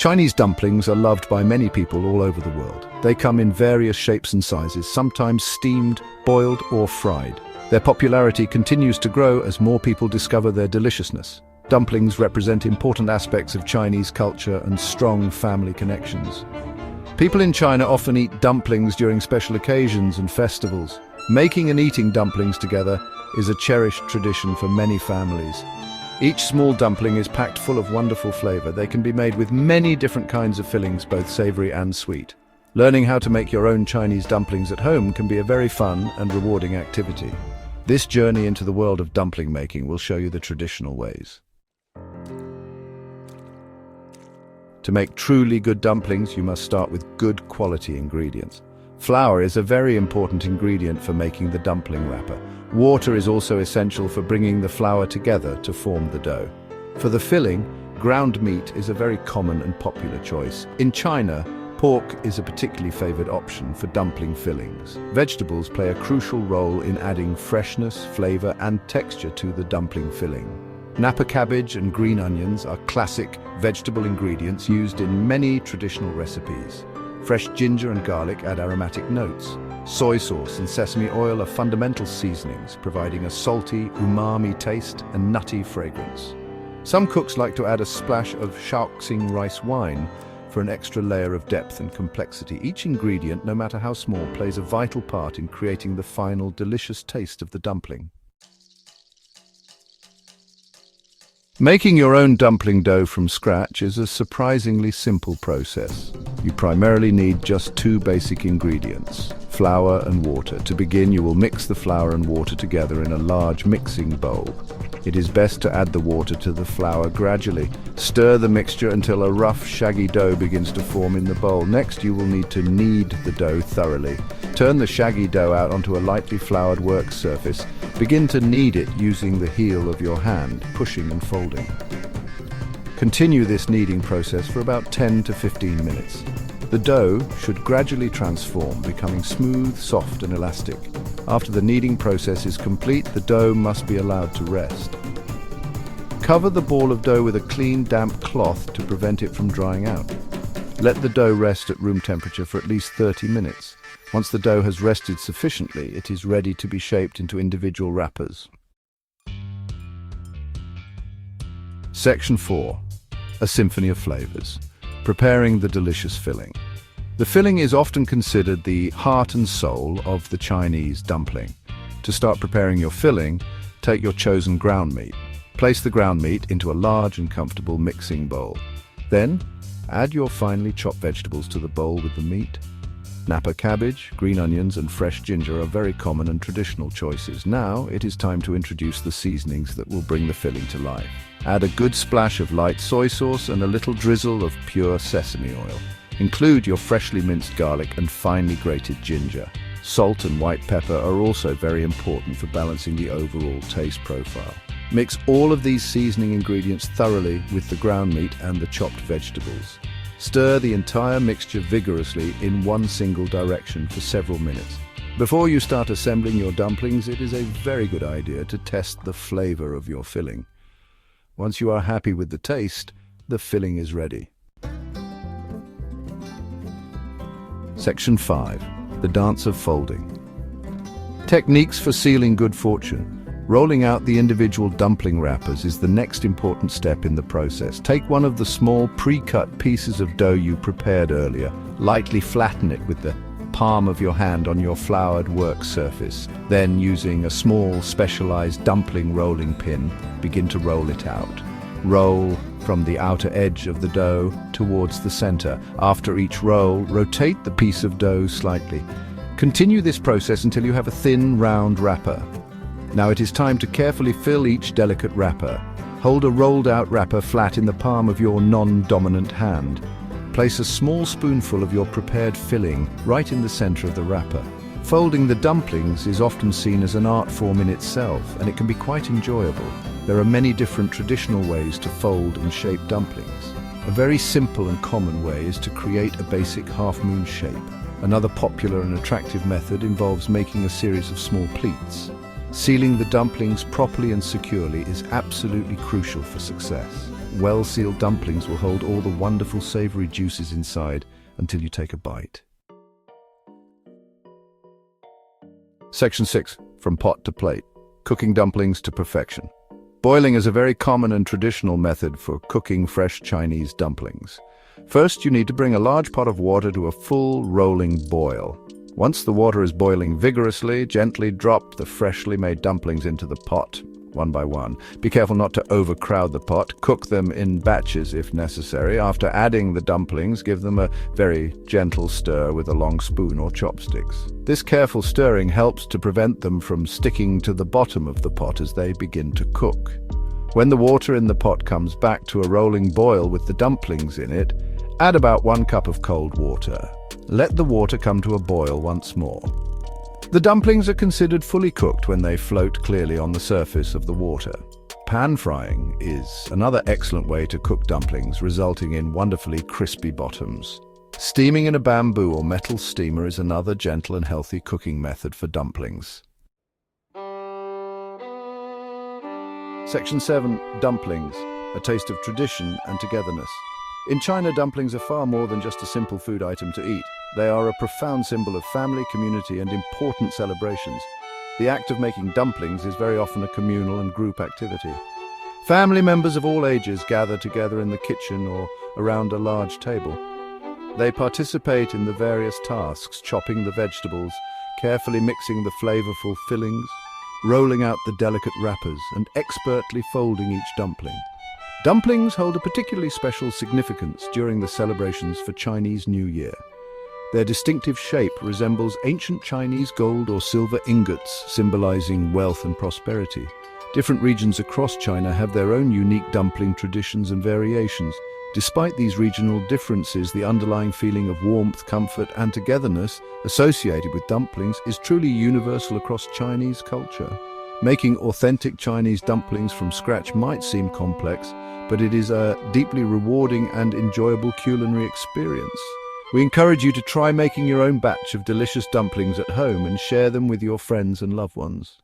Chinese dumplings are loved by many people all over the world. They come in various shapes and sizes, sometimes steamed, boiled, or fried. Their popularity continues to grow as more people discover their deliciousness. Dumplings represent important aspects of Chinese culture and strong family connections. People in China often eat dumplings during special occasions and festivals. Making and eating dumplings together is a cherished tradition for many families. Each small dumpling is packed full of wonderful flavor. They can be made with many different kinds of fillings, both savory and sweet. Learning how to make your own Chinese dumplings at home can be a very fun and rewarding activity. This journey into the world of dumpling making will show you the traditional ways. To make truly good dumplings, you must start with good quality ingredients. Flour is a very important ingredient for making the dumpling wrapper. Water is also essential for bringing the flour together to form the dough. For the filling, ground meat is a very common and popular choice. In China, pork is a particularly favored option for dumpling fillings. Vegetables play a crucial role in adding freshness, flavor, and texture to the dumpling filling. Napa cabbage and green onions are classic vegetable ingredients used in many traditional recipes. Fresh ginger and garlic add aromatic notes. Soy sauce and sesame oil are fundamental seasonings, providing a salty, umami taste and nutty fragrance. Some cooks like to add a splash of Shaoxing rice wine for an extra layer of depth and complexity. Each ingredient, no matter how small, plays a vital part in creating the final delicious taste of the dumpling. Making your own dumpling dough from scratch is a surprisingly simple process. You primarily need just two basic ingredients, flour and water. To begin, you will mix the flour and water together in a large mixing bowl. It is best to add the water to the flour gradually. Stir the mixture until a rough, shaggy dough begins to form in the bowl. Next, you will need to knead the dough thoroughly. Turn the shaggy dough out onto a lightly floured work surface. Begin to knead it using the heel of your hand, pushing and folding. Continue this kneading process for about 10 to 15 minutes. The dough should gradually transform, becoming smooth, soft and elastic. After the kneading process is complete, the dough must be allowed to rest. Cover the ball of dough with a clean, damp cloth to prevent it from drying out. Let the dough rest at room temperature for at least 30 minutes. Once the dough has rested sufficiently, it is ready to be shaped into individual wrappers. Section 4. A symphony of flavors. Preparing the delicious filling. The filling is often considered the heart and soul of the Chinese dumpling. To start preparing your filling, take your chosen ground meat. Place the ground meat into a large and comfortable mixing bowl. Then, add your finely chopped vegetables to the bowl with the meat. Napa cabbage, green onions and fresh ginger are very common and traditional choices. Now it is time to introduce the seasonings that will bring the filling to life. Add a good splash of light soy sauce and a little drizzle of pure sesame oil. Include your freshly minced garlic and finely grated ginger. Salt and white pepper are also very important for balancing the overall taste profile. Mix all of these seasoning ingredients thoroughly with the ground meat and the chopped vegetables. Stir the entire mixture vigorously in one single direction for several minutes. Before you start assembling your dumplings, it is a very good idea to test the flavor of your filling. Once you are happy with the taste, the filling is ready. Section 5. The dance of folding. Techniques for sealing good fortune. Rolling out the individual dumpling wrappers is the next important step in the process. Take one of the small pre-cut pieces of dough you prepared earlier. Lightly flatten it with the palm of your hand on your floured work surface. Then, using a small specialized dumpling rolling pin, begin to roll it out. Roll from the outer edge of the dough towards the center. After each roll, rotate the piece of dough slightly. Continue this process until you have a thin, round wrapper. Now it is time to carefully fill each delicate wrapper. Hold a rolled-out wrapper flat in the palm of your non-dominant hand. Place a small spoonful of your prepared filling right in the center of the wrapper. Folding the dumplings is often seen as an art form in itself, and it can be quite enjoyable. There are many different traditional ways to fold and shape dumplings. A very simple and common way is to create a basic half-moon shape. Another popular and attractive method involves making a series of small pleats. Sealing the dumplings properly and securely is absolutely crucial for success. well-sealed dumplings will hold all the wonderful savory juices inside until you take a bite. Section 6. From pot to plate. Cooking dumplings to perfection. Boiling is a very common and traditional method for cooking fresh Chinese dumplings. First, you need to bring a large pot of water to a full rolling boil. Once the water is boiling vigorously, gently drop the freshly made dumplings into the pot, one by one. Be careful not to overcrowd the pot. Cook them in batches if necessary. After adding the dumplings, give them a very gentle stir with a long spoon or chopsticks. This careful stirring helps to prevent them from sticking to the bottom of the pot as they begin to cook. When the water in the pot comes back to a rolling boil with the dumplings in it, add about 1 cup of cold water. Let the water come to a boil once more. The dumplings are considered fully cooked when they float clearly on the surface of the water. Pan frying is another excellent way to cook dumplings, resulting in wonderfully crispy bottoms. Steaming in a bamboo or metal steamer is another gentle and healthy cooking method for dumplings. Section 7. Dumplings, a taste of tradition and togetherness. In China, dumplings are far more than just a simple food item to eat. They are a profound symbol of family, community, and important celebrations. The act of making dumplings is very often a communal and group activity. Family members of all ages gather together in the kitchen or around a large table. They participate in the various tasks, chopping the vegetables, carefully mixing the flavorful fillings, rolling out the delicate wrappers, and expertly folding each dumpling. Dumplings hold a particularly special significance during the celebrations for Chinese New Year. Their distinctive shape resembles ancient Chinese gold or silver ingots, symbolizing wealth and prosperity. Different regions across China have their own unique dumpling traditions and variations. Despite these regional differences, the underlying feeling of warmth, comfort, and togetherness associated with dumplings is truly universal across Chinese culture. Making authentic Chinese dumplings from scratch might seem complex, but it is a deeply rewarding and enjoyable culinary experience. We encourage you to try making your own batch of delicious dumplings at home and share them with your friends and loved ones.